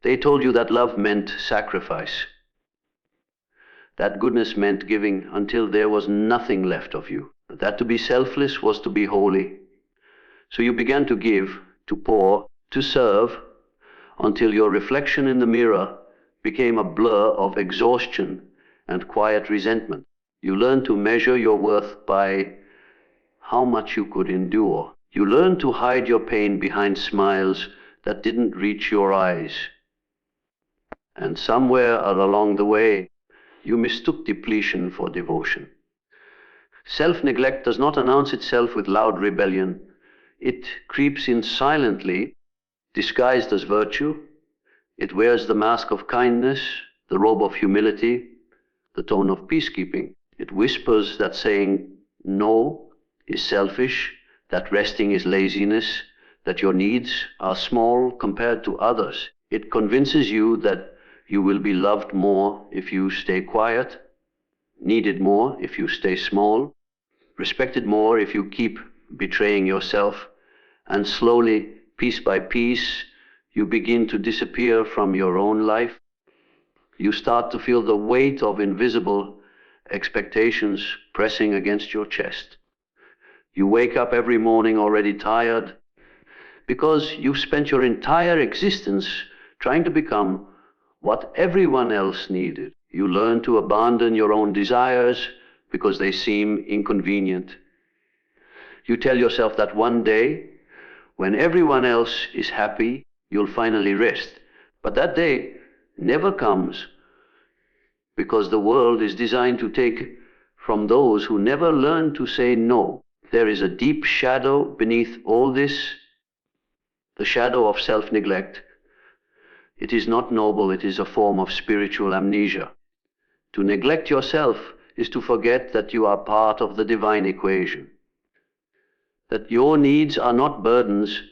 They told you that love meant sacrifice, that goodness meant giving until there was nothing left of you, that to be selfless was to be holy. So you began to give, to pour, to serve, until your reflection in the mirror became a blur of exhaustion and quiet resentment. You learned to measure your worth by how much you could endure. You learned to hide your pain behind smiles that didn't reach your eyes. And somewhere along the way, you mistook depletion for devotion. Self-neglect does not announce itself with loud rebellion. It creeps in silently, disguised as virtue. It wears the mask of kindness, the robe of humility, the tone of peacekeeping. It whispers that saying no is selfish, that resting is laziness, that your needs are small compared to others. It convinces you that you will be loved more if you stay quiet, needed more if you stay small, respected more if you keep betraying yourself, and slowly, piece by piece, you begin to disappear from your own life. You start to feel the weight of invisible expectations pressing against your chest. You wake up every morning already tired because you've spent your entire existence trying to become what everyone else needed. You learn to abandon your own desires because they seem inconvenient. You tell yourself that one day, when everyone else is happy, you'll finally rest. But that day never comes because the world is designed to take from those who never learn to say no. There is a deep shadow beneath all this, the shadow of self-neglect. It is not noble, it is a form of spiritual amnesia. To neglect yourself is to forget that you are part of the divine equation, that your needs are not burdens,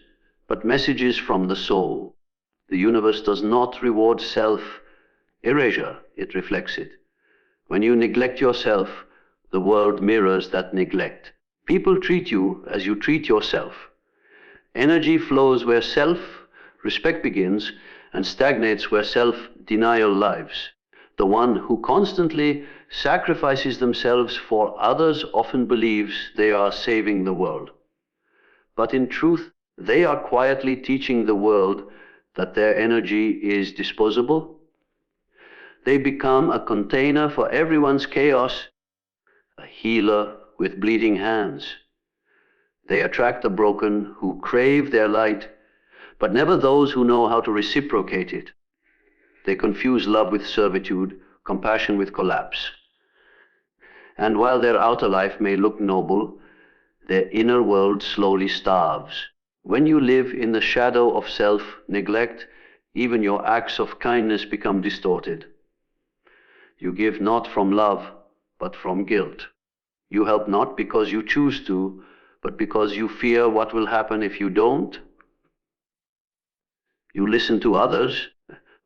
but messages from the soul. The universe does not reward self-erasure, it reflects it. When you neglect yourself, the world mirrors that neglect. People treat you as you treat yourself. Energy flows where self-respect begins and stagnates where self-denial lives. The one who constantly sacrifices themselves for others often believes they are saving the world. But in truth, they are quietly teaching the world that their energy is disposable. They become a container for everyone's chaos, a healer with bleeding hands. They attract the broken who crave their light, but never those who know how to reciprocate it. They confuse love with servitude, compassion with collapse. And while their outer life may look noble, their inner world slowly starves. When you live in the shadow of self-neglect, even your acts of kindness become distorted. You give not from love, but from guilt. You help not because you choose to, but because you fear what will happen if you don't. You listen to others,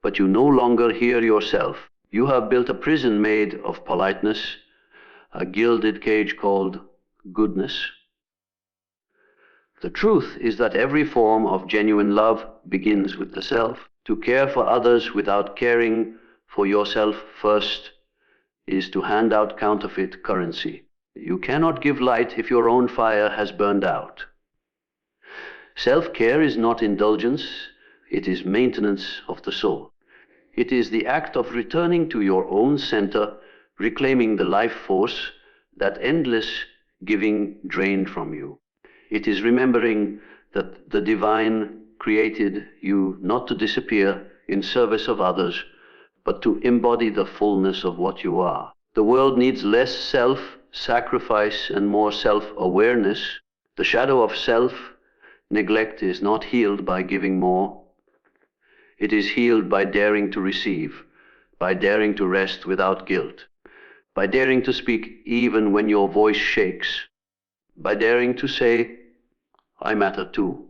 but you no longer hear yourself. You have built a prison made of politeness, a gilded cage called goodness. The truth is that every form of genuine love begins with the self. To care for others without caring for yourself first is to hand out counterfeit currency. You cannot give light if your own fire has burned out. Self-care is not indulgence, it is maintenance of the soul. It is the act of returning to your own center, reclaiming the life force that endless giving drained from you. It is remembering that the divine created you not to disappear in service of others, but to embody the fullness of what you are. The world needs less self-sacrifice and more self-awareness. The shadow of self-neglect is not healed by giving more. It is healed by daring to receive, by daring to rest without guilt, by daring to speak even when your voice shakes, by daring to say, I matter too.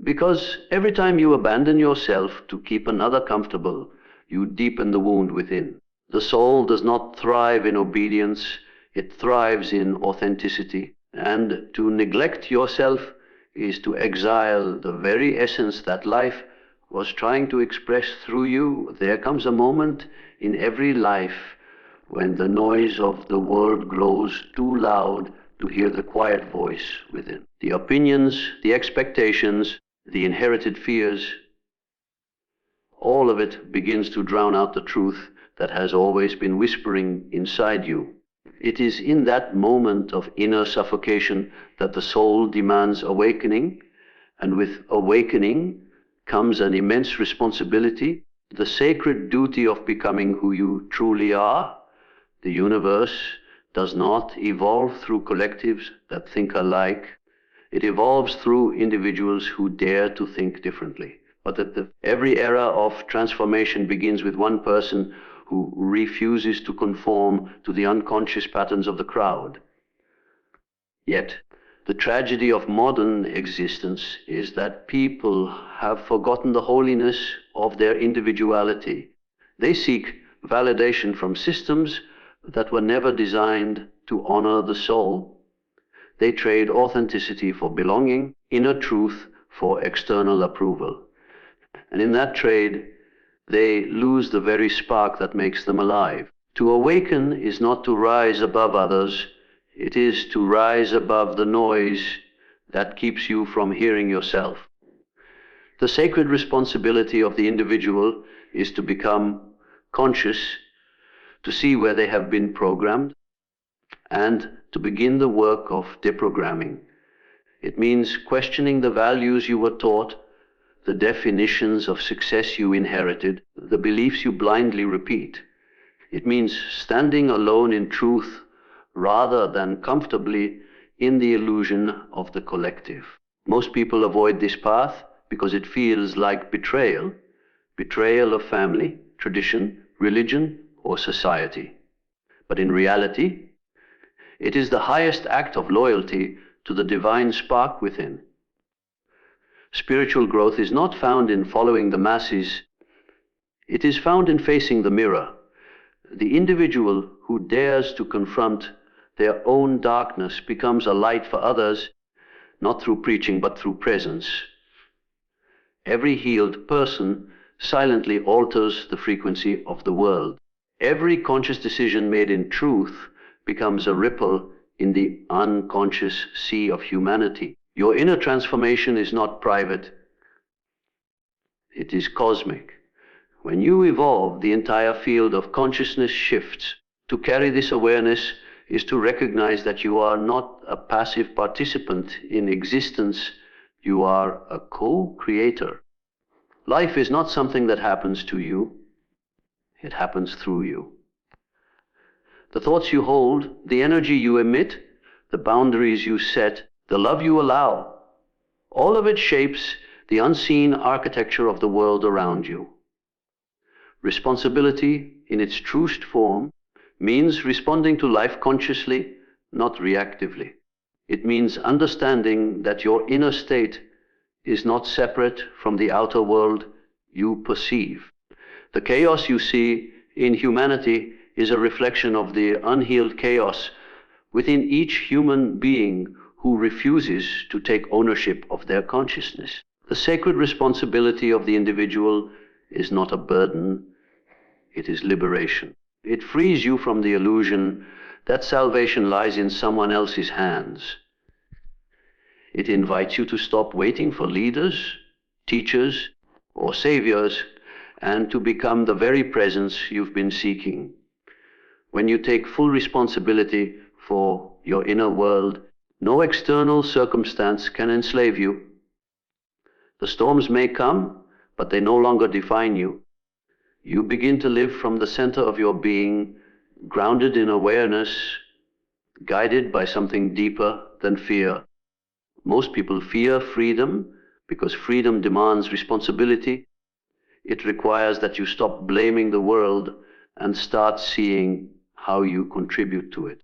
Because every time you abandon yourself to keep another comfortable, you deepen the wound within. The soul does not thrive in obedience, it thrives in authenticity. And to neglect yourself is to exile the very essence that life was trying to express through you, there comes a moment in every life when the noise of the world grows too loud to hear the quiet voice within. The opinions, the expectations, the inherited fears, all of it begins to drown out the truth that has always been whispering inside you. It is in that moment of inner suffocation that the soul demands awakening, and with awakening comes an immense responsibility, the sacred duty of becoming who you truly are. The universe does not evolve through collectives that think alike. It evolves through individuals who dare to think differently. But every era of transformation begins with one person who refuses to conform to the unconscious patterns of the crowd. Yet, the tragedy of modern existence is that people have forgotten the holiness of their individuality. They seek validation from systems that were never designed to honor the soul. They trade authenticity for belonging, inner truth for external approval. And in that trade, they lose the very spark that makes them alive. To awaken is not to rise above others, it is to rise above the noise that keeps you from hearing yourself. The sacred responsibility of the individual is to become conscious, to see where they have been programmed, and to begin the work of deprogramming. It means questioning the values you were taught, the definitions of success you inherited, the beliefs you blindly repeat. It means standing alone in truth rather than comfortably in the illusion of the collective. Most people avoid this path because it feels like betrayal, betrayal of family, tradition, religion, or society. But in reality, it is the highest act of loyalty to the divine spark within. Spiritual growth is not found in following the masses. It is found in facing the mirror. The individual who dares to confront their own darkness becomes a light for others, not through preaching, but through presence. Every healed person silently alters the frequency of the world. Every conscious decision made in truth becomes a ripple in the unconscious sea of humanity. Your inner transformation is not private, it is cosmic. When you evolve, the entire field of consciousness shifts. To carry this awareness is to recognize that you are not a passive participant in existence, you are a co-creator. Life is not something that happens to you, it happens through you. The thoughts you hold, the energy you emit, the boundaries you set, the love you allow, all of it shapes the unseen architecture of the world around you. Responsibility, in its truest form, means responding to life consciously, not reactively. It means understanding that your inner state is not separate from the outer world you perceive. The chaos you see in humanity is a reflection of the unhealed chaos within each human being who refuses to take ownership of their consciousness. The sacred responsibility of the individual is not a burden, it is liberation. It frees you from the illusion that salvation lies in someone else's hands. It invites you to stop waiting for leaders, teachers, or saviors, and to become the very presence you've been seeking. When you take full responsibility for your inner world, no external circumstance can enslave you. The storms may come, but they no longer define you. You begin to live from the center of your being, grounded in awareness, guided by something deeper than fear. Most people fear freedom because freedom demands responsibility. It requires that you stop blaming the world and start seeing how you contribute to it.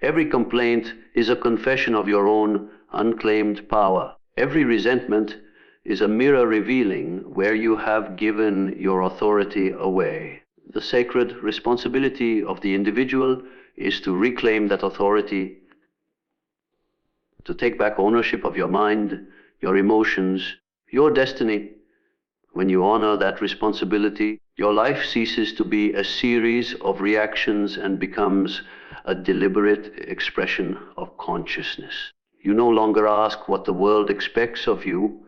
Every complaint is a confession of your own unclaimed power. Every resentment is a mirror revealing where you have given your authority away. The sacred responsibility of the individual is to reclaim that authority, to take back ownership of your mind, your emotions, your destiny, When you honor that responsibility, your life ceases to be a series of reactions and becomes a deliberate expression of consciousness. You no longer ask what the world expects of you,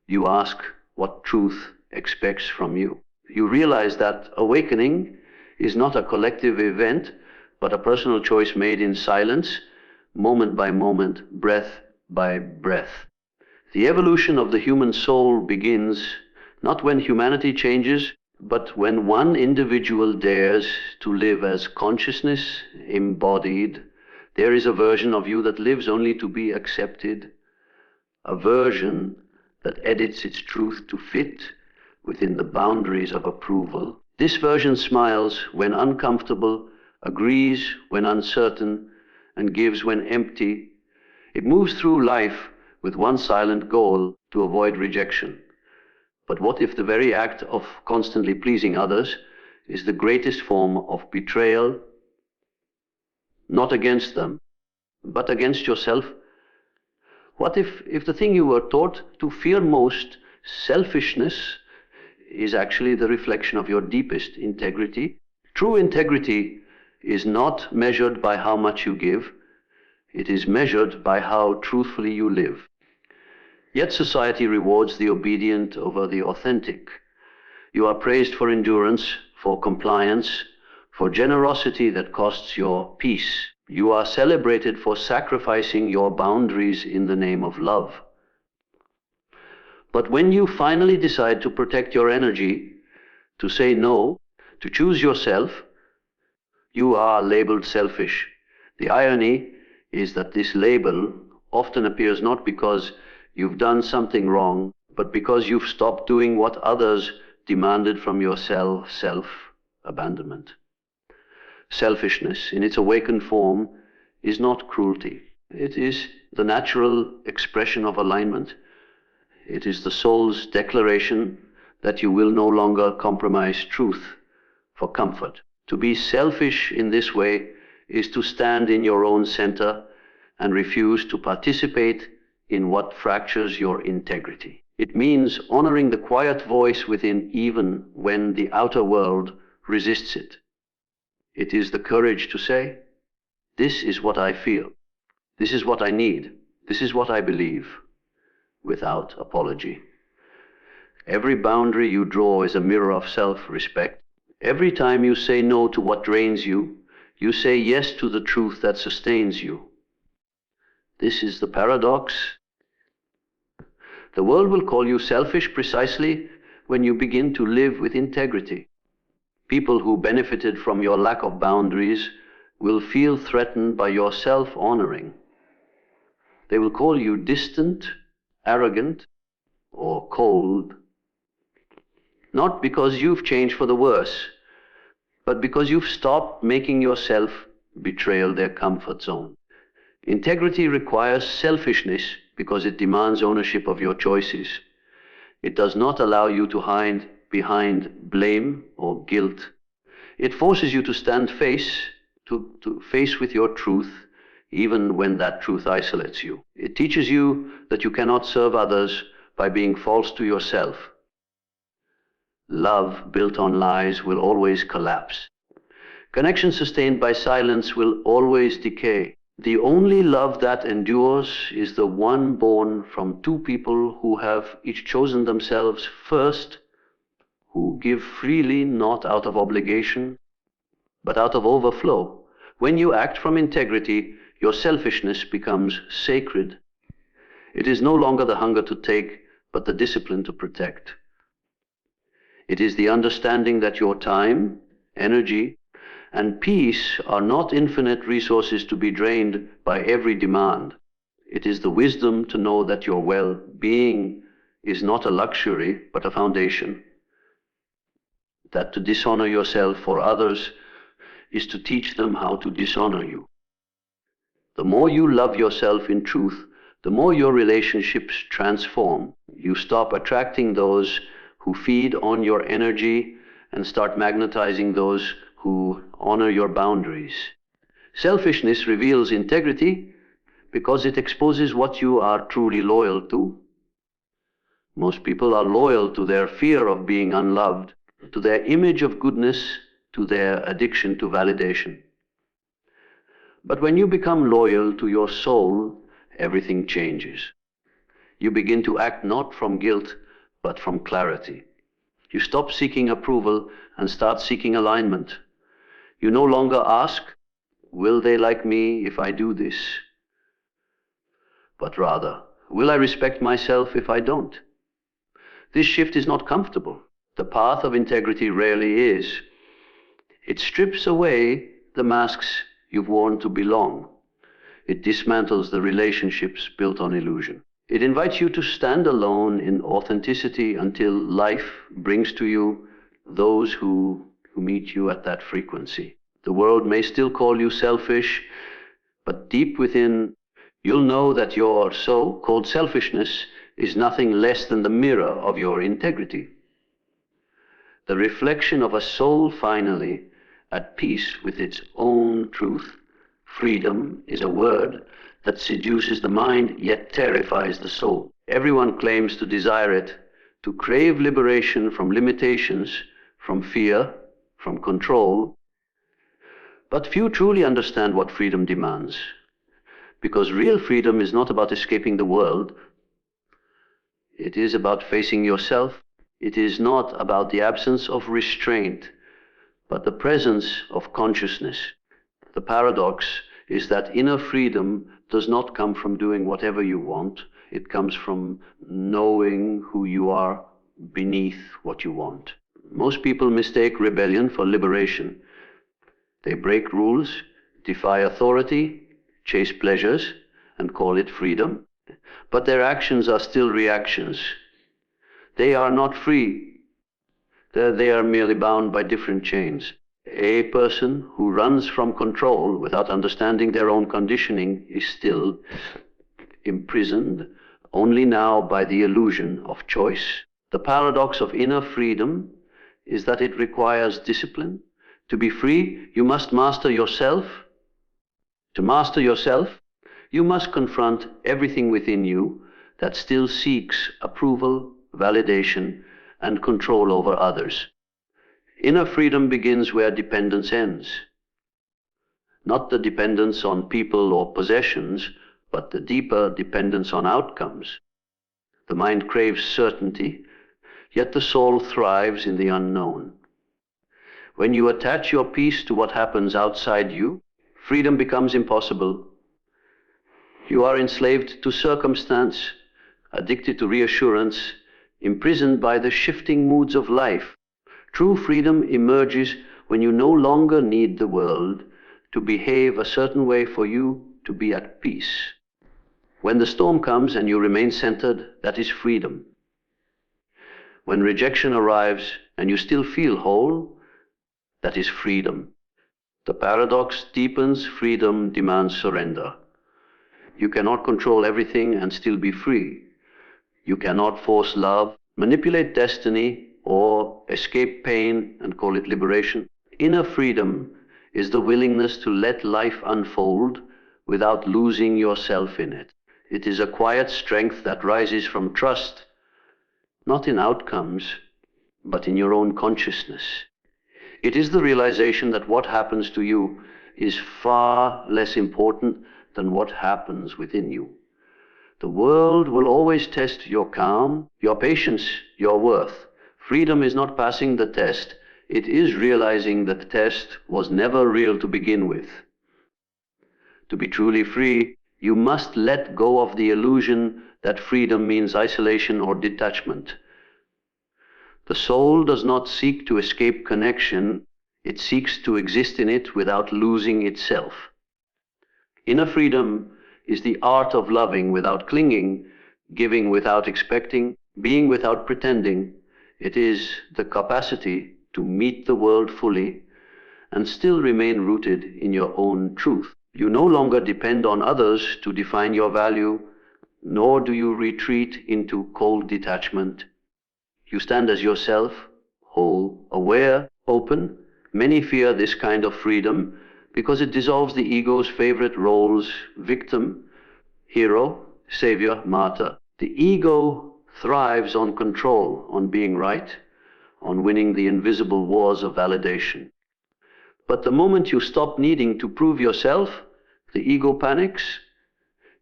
you ask what truth expects from you. You realize that awakening is not a collective event, but a personal choice made in silence, moment by moment, breath by breath. The evolution of the human soul begins not when humanity changes, but when one individual dares to live as consciousness embodied. There is a version of you that lives only to be accepted, a version that edits its truth to fit within the boundaries of approval. This version smiles when uncomfortable, agrees when uncertain, and gives when empty. It moves through life with one silent goal: to avoid rejection. But what if the very act of constantly pleasing others is the greatest form of betrayal, not against them, but against yourself? What if the thing you were taught to fear most, selfishness, is actually the reflection of your deepest integrity? True integrity is not measured by how much you give, it is measured by how truthfully you live. Yet society rewards the obedient over the authentic. You are praised for endurance, for compliance, for generosity that costs your peace. You are celebrated for sacrificing your boundaries in the name of love. But when you finally decide to protect your energy, to say no, to choose yourself, you are labeled selfish. The irony is that this label often appears not because you've done something wrong, but because you've stopped doing what others demanded from yourself, self-abandonment. Selfishness, in its awakened form, is not cruelty. It is the natural expression of alignment. It is the soul's declaration that you will no longer compromise truth for comfort. To be selfish in this way is to stand in your own center and refuse to participate in what fractures your integrity. It means honoring the quiet voice within even when the outer world resists it. It is the courage to say, this is what I feel, this is what I need, this is what I believe, without apology. Every boundary you draw is a mirror of self-respect. Every time you say no to what drains you, you say yes to the truth that sustains you. This is the paradox. The world will call you selfish precisely when you begin to live with integrity. People who benefited from your lack of boundaries will feel threatened by your self-honoring. They will call you distant, arrogant, or cold, not because you've changed for the worse, but because you've stopped making yourself betrayal their comfort zone. Integrity requires selfishness because it demands ownership of your choices. It does not allow you to hide behind blame or guilt. It forces you to stand face with your truth, even when that truth isolates you. It teaches you that you cannot serve others by being false to yourself. Love built on lies will always collapse. Connection sustained by silence will always decay. The only love that endures is the one born from two people who have each chosen themselves first, who give freely not out of obligation, but out of overflow. When you act from integrity, your selfishness becomes sacred. It is no longer the hunger to take, but the discipline to protect. It is the understanding that your time, energy, and peace are not infinite resources to be drained by every demand. It is the wisdom to know that your well-being is not a luxury, but a foundation. That to dishonor yourself for others is to teach them how to dishonor you. The more you love yourself in truth, the more your relationships transform. You stop attracting those who feed on your energy and start magnetizing those who honor your boundaries. Selfishness reveals integrity because it exposes what you are truly loyal to. Most people are loyal to their fear of being unloved, to their image of goodness, to their addiction to validation. But when you become loyal to your soul, everything changes. You begin to act not from guilt, but from clarity. You stop seeking approval and start seeking alignment. You no longer ask, will they like me if I do this? But rather, will I respect myself if I don't? This shift is not comfortable. The path of integrity rarely is. It strips away the masks you've worn to belong. It dismantles the relationships built on illusion. It invites you to stand alone in authenticity until life brings to you those who meet you at that frequency. The world may still call you selfish, but deep within, you'll know that your so-called selfishness is nothing less than the mirror of your integrity. The reflection of a soul finally at peace with its own truth. Freedom is a word that seduces the mind, yet terrifies the soul. Everyone claims to desire it, to crave liberation from limitations, from fear, from control. But few truly understand what freedom demands. Because real freedom is not about escaping the world. It is about facing yourself. It is not about the absence of restraint, but the presence of consciousness. The paradox is that inner freedom does not come from doing whatever you want. It comes from knowing who you are beneath what you want. Most people mistake rebellion for liberation. They break rules, defy authority, chase pleasures, and call it freedom. But their actions are still reactions. They are not free. They are merely bound by different chains. A person who runs from control without understanding their own conditioning is still imprisoned only now by the illusion of choice. The paradox of inner freedom is that it requires discipline. To be free, you must master yourself. To master yourself, you must confront everything within you that still seeks approval, validation, and control over others. Inner freedom begins where dependence ends. Not the dependence on people or possessions, but the deeper dependence on outcomes. The mind craves certainty, yet the soul thrives in the unknown. When you attach your peace to what happens outside you, freedom becomes impossible. You are enslaved to circumstance, addicted to reassurance, imprisoned by the shifting moods of life. True freedom emerges when you no longer need the world to behave a certain way for you to be at peace. When the storm comes and you remain centered, that is freedom. When rejection arrives and you still feel whole, that is freedom. The paradox deepens, freedom demands surrender. You cannot control everything and still be free. You cannot force love, manipulate destiny, or escape pain and call it liberation. Inner freedom is the willingness to let life unfold without losing yourself in it. It is a quiet strength that rises from trust, not in outcomes, but in your own consciousness. It is the realization that what happens to you is far less important than what happens within you. The world will always test your calm, your patience, your worth. Freedom is not passing the test. It is realizing that the test was never real to begin with. To be truly free, you must let go of the illusion that freedom means isolation or detachment. The soul does not seek to escape connection. It seeks to exist in it without losing itself. Inner freedom is the art of loving without clinging, giving without expecting, being without pretending. It is the capacity to meet the world fully and still remain rooted in your own truth. You no longer depend on others to define your value, nor do you retreat into cold detachment. You stand as yourself, whole, aware, open. Many fear this kind of freedom because it dissolves the ego's favorite roles: victim, hero, savior, martyr. The ego thrives on control, on being right, on winning the invisible wars of validation. But the moment you stop needing to prove yourself, the ego panics.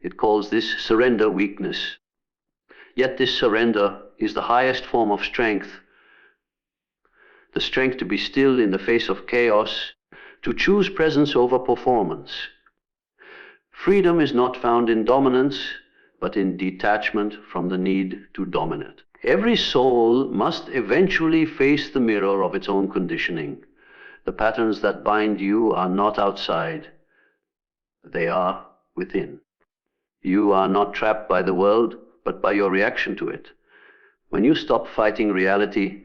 It calls this surrender weakness. Yet this surrender is the highest form of strength. The strength to be still in the face of chaos, to choose presence over performance. Freedom is not found in dominance, but in detachment from the need to dominate. Every soul must eventually face the mirror of its own conditioning. The patterns that bind you are not outside, they are within. You are not trapped by the world, but by your reaction to it. When you stop fighting reality,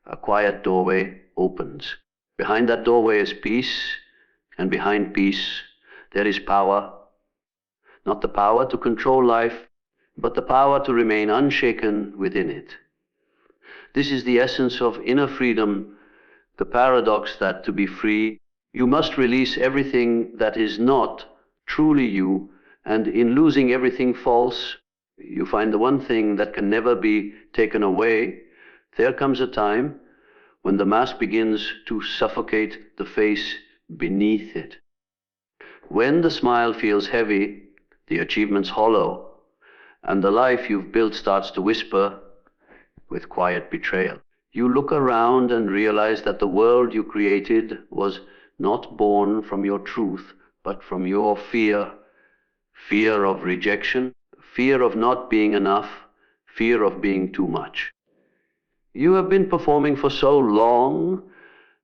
a quiet doorway opens. Behind that doorway is peace, and behind peace there is power. Not the power to control life, but the power to remain unshaken within it. This is the essence of inner freedom, the paradox that to be free, you must release everything that is not truly you, and in losing everything false, you find the one thing that can never be taken away. There comes a time when the mask begins to suffocate the face beneath it. When the smile feels heavy, the achievements hollow, and the life you've built starts to whisper with quiet betrayal. You look around and realize that the world you created was not born from your truth, but from your fear. Fear of rejection, fear of not being enough, fear of being too much. You have been performing for so long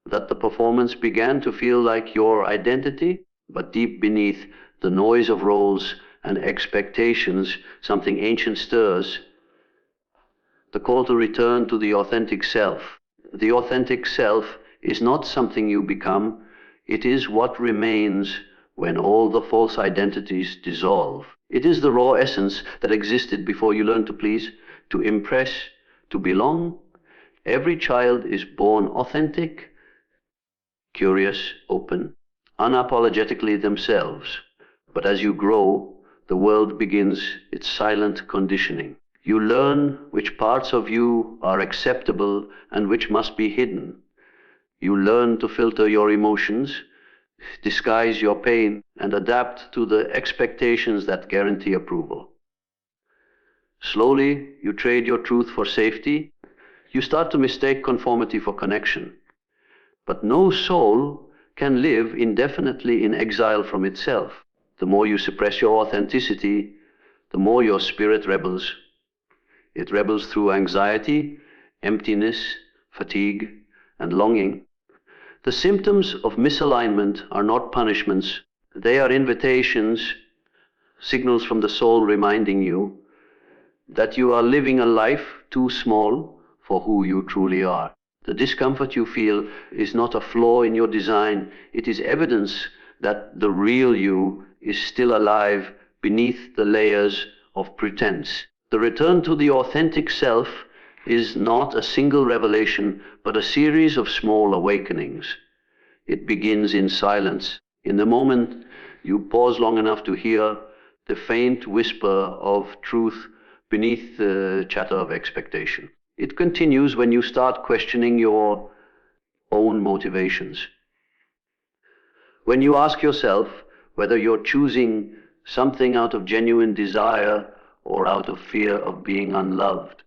that the performance began to feel like your identity, but deep beneath the noise of roles and expectations, something ancient stirs. The call to return to the authentic self. The authentic self is not something you become, it is what remains when all the false identities dissolve. It is the raw essence that existed before you learned to please, to impress, to belong. Every child is born authentic, curious, open, unapologetically themselves. But as you grow, the world begins its silent conditioning. You learn which parts of you are acceptable and which must be hidden. You learn to filter your emotions, disguise your pain, and adapt to the expectations that guarantee approval. Slowly, you trade your truth for safety. You start to mistake conformity for connection. But no soul can live indefinitely in exile from itself. The more you suppress your authenticity, the more your spirit rebels. It rebels through anxiety, emptiness, fatigue, and longing. The symptoms of misalignment are not punishments. They are invitations, signals from the soul reminding you that you are living a life too small for who you truly are. The discomfort you feel is not a flaw in your design. It is evidence that the real you is still alive beneath the layers of pretense. The return to the authentic self is not a single revelation, but a series of small awakenings. It begins in silence. In the moment you pause long enough to hear the faint whisper of truth beneath the chatter of expectation. It continues when you start questioning your own motivations. When you ask yourself whether you're choosing something out of genuine desire or out of fear of being unloved.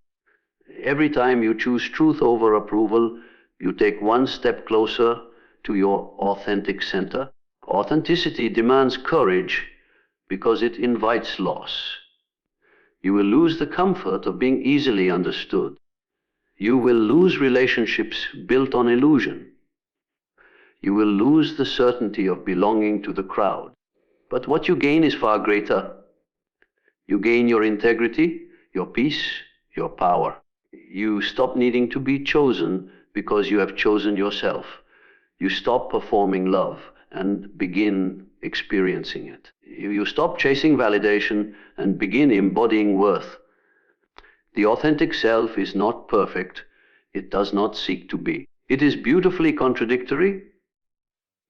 Every time you choose truth over approval, you take one step closer to your authentic center. Authenticity demands courage because it invites loss. You will lose the comfort of being easily understood. You will lose relationships built on illusion. You will lose the certainty of belonging to the crowd. But what you gain is far greater. You gain your integrity, your peace, your power. You stop needing to be chosen because you have chosen yourself. You stop performing love and begin experiencing it. You stop chasing validation and begin embodying worth. The authentic self is not perfect. It does not seek to be. It is beautifully contradictory,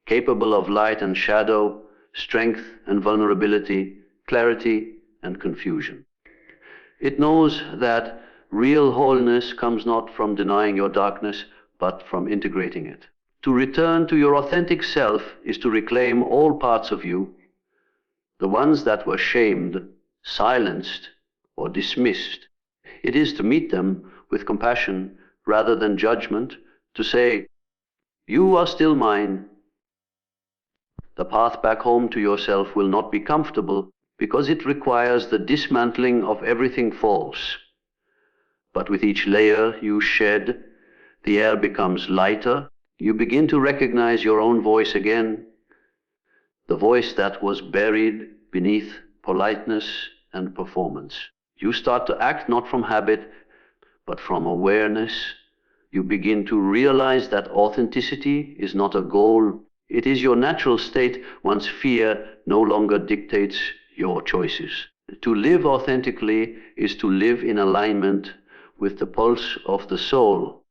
capable of light and shadow, strength and vulnerability, clarity and confusion. It knows that Real wholeness comes not from denying your darkness, but from integrating it. To return to your authentic self is to reclaim all parts of you, the ones that were shamed, silenced, or dismissed. It is to meet them with compassion rather than judgment, to say, "You are still mine." The path back home to yourself will not be comfortable because it requires the dismantling of everything false. But with each layer you shed, the air becomes lighter. You begin to recognize your own voice again, the voice that was buried beneath politeness and performance. You start to act not from habit, but from awareness. You begin to realize that authenticity is not a goal. It is your natural state once fear no longer dictates your choices. To live authentically is to live in alignment with the pulse of the soul.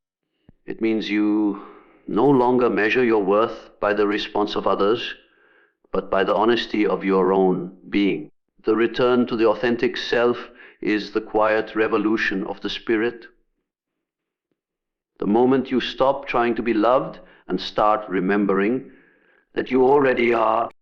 It means you no longer measure your worth by the response of others, but by the honesty of your own being. The return to the authentic self is the quiet revolution of the spirit. The moment you stop trying to be loved and start remembering that you already are